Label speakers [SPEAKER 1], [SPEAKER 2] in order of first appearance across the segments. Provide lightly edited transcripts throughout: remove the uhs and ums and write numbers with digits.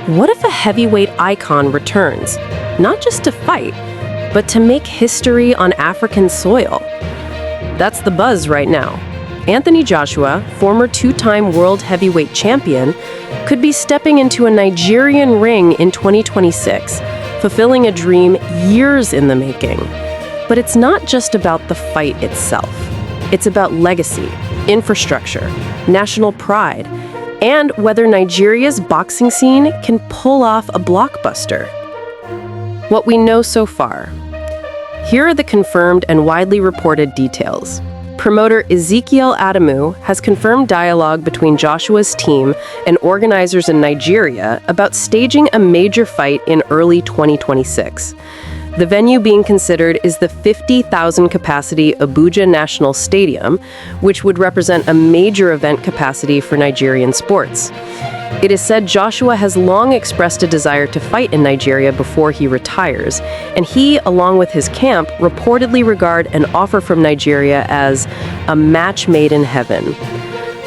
[SPEAKER 1] What if a heavyweight icon returns, not just to fight, but to make history on African soil? That's the buzz right now. Anthony Joshua, former two-time world heavyweight champion, could be stepping into a Nigerian ring in 2026, fulfilling a dream years in the making. But it's not just about the fight itself. It's about legacy, infrastructure, national pride, and whether Nigeria's boxing scene can pull off a blockbuster. What we know so far. Here are the confirmed and widely reported details. Promoter Ezekiel Adamu has confirmed dialogue between Joshua's team and organizers in Nigeria about staging a major fight in early 2026. The venue being considered is the 50,000 capacity Abuja National Stadium, which would represent a major event capacity for Nigerian sports. It is said Joshua has long expressed a desire to fight in Nigeria before he retires, and he, along with his camp, reportedly regard an offer from Nigeria as a match made in heaven.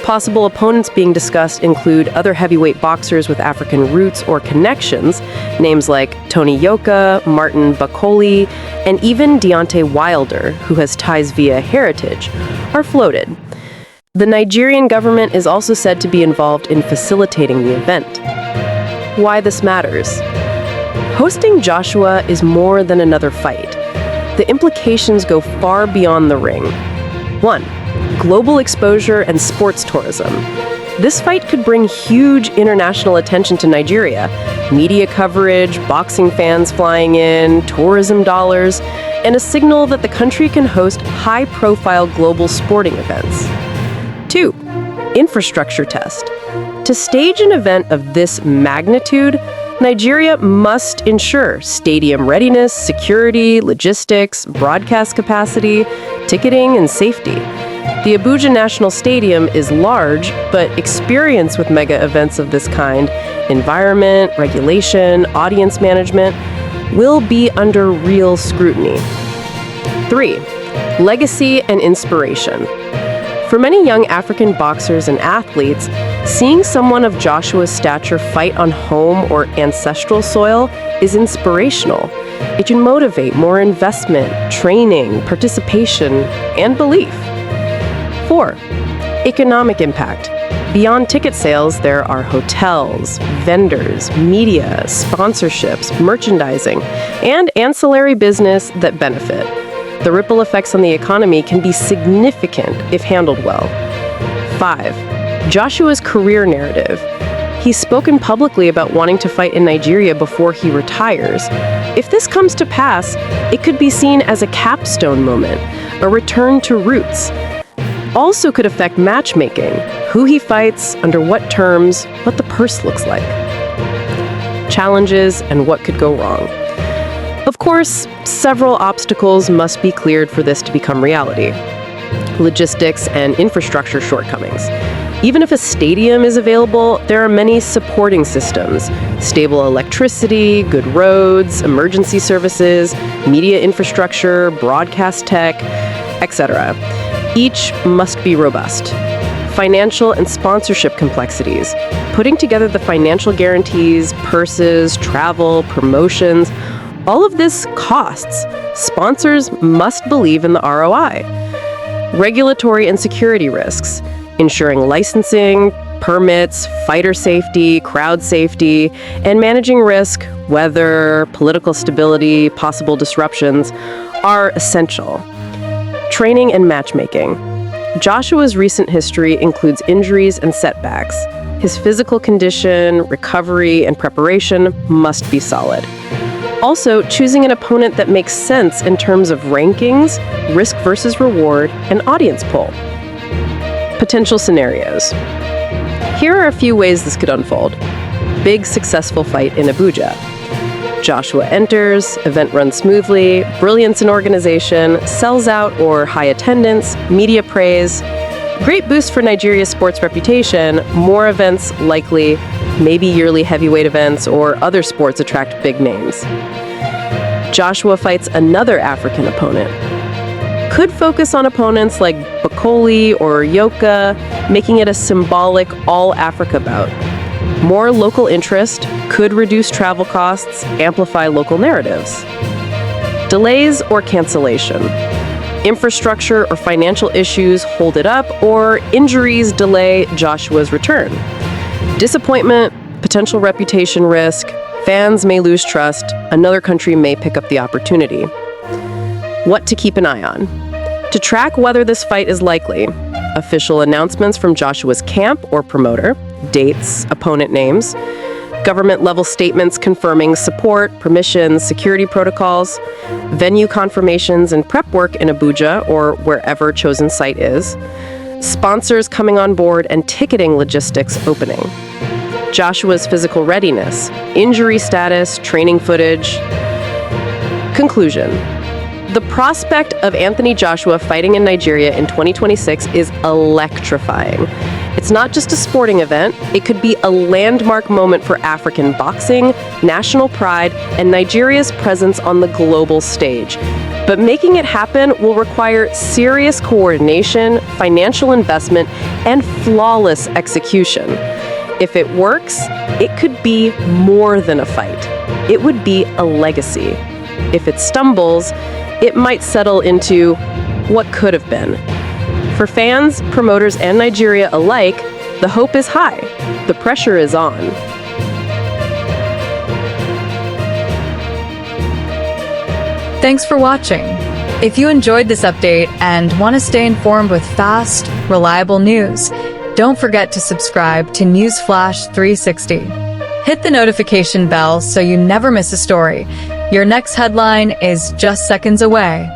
[SPEAKER 1] Possible opponents being discussed include other heavyweight boxers with African roots or connections, names like Tony Yoka, Martin Bakoli, and even Deontay Wilder, who has ties via heritage, are floated. The Nigerian government is also said to be involved in facilitating the event. Why this matters? Hosting Joshua is more than another fight. The implications go far beyond the ring. 1. Global exposure and sports tourism. This fight could bring huge international attention to Nigeria. Media coverage, boxing fans flying in, tourism dollars, and a signal that the country can host high-profile global sporting events. 2. Infrastructure test. To stage an event of this magnitude, Nigeria must ensure stadium readiness, security, logistics, broadcast capacity, ticketing, and safety. The Abuja National Stadium is large, but experience with mega events of this kind, environment, regulation, audience management, will be under real scrutiny. 3. Legacy and inspiration. For many young African boxers and athletes, seeing someone of Joshua's stature fight on home or ancestral soil is inspirational. It can motivate more investment, training, participation, and belief. 4. Economic impact. Beyond ticket sales, there are hotels, vendors, media, sponsorships, merchandising, and ancillary business that benefit. The ripple effects on the economy can be significant if handled well. 5. Joshua's career narrative. He's spoken publicly about wanting to fight in Nigeria before he retires. If this comes to pass, it could be seen as a capstone moment, a return to roots. Also could affect matchmaking, who he fights, under what terms, what the purse looks like. Challenges and what could go wrong. Of course, several obstacles must be cleared for this to become reality. Logistics and infrastructure shortcomings. Even if a stadium is available, there are many supporting systems: stable electricity, good roads, emergency services, media infrastructure, broadcast tech, etc. Each must be robust. Financial and sponsorship complexities. Putting together the financial guarantees, purses, travel, promotions, all of this costs. Sponsors must believe in the ROI. Regulatory and security risks. Ensuring licensing, permits, fighter safety, crowd safety, and managing risk, weather, political stability, possible disruptions are essential. Training and matchmaking. Joshua's recent history includes injuries and setbacks. His physical condition, recovery, and preparation must be solid. Also, choosing an opponent that makes sense in terms of rankings, risk versus reward, and audience pull. Potential scenarios. Here are a few ways this could unfold. Big successful fight in Abuja. Joshua enters, event runs smoothly, brilliance in organization, sells out or high attendance, media praise. Great boost for Nigeria's sports reputation, more events likely, maybe yearly heavyweight events or other sports attract big names. Joshua fights another African opponent. Could focus on opponents like Bakoli or Yoka, making it a symbolic all-Africa bout. More local interest could reduce travel costs, amplify local narratives. Delays or cancellation. Infrastructure or financial issues hold it up, or injuries delay Joshua's return. Disappointment, potential reputation risk, fans may lose trust, another country may pick up the opportunity. What to keep an eye on. To track whether this fight is likely, official announcements from Joshua's camp or promoter, dates, opponent names, government-level statements confirming support, permissions, security protocols, venue confirmations and prep work in Abuja or wherever chosen site is, sponsors coming on board and ticketing logistics opening. Joshua's physical readiness, injury status, training footage. Conclusion. The prospect of Anthony Joshua fighting in Nigeria in 2026 is electrifying. It's not just a sporting event, it could be a landmark moment for African boxing, national pride, and Nigeria's presence on the global stage. But making it happen will require serious coordination, financial investment, and flawless execution. If it works, it could be more than a fight. It would be a legacy. If it stumbles, it might settle into what could have been. For fans, promoters, and Nigeria alike, the hope is high. The pressure is on.
[SPEAKER 2] Thanks for watching. If you enjoyed this update and want to stay informed with fast, reliable news, don't forget to subscribe to Newsflash 360. Hit the notification bell so you never miss a story. Your next headline is just seconds away.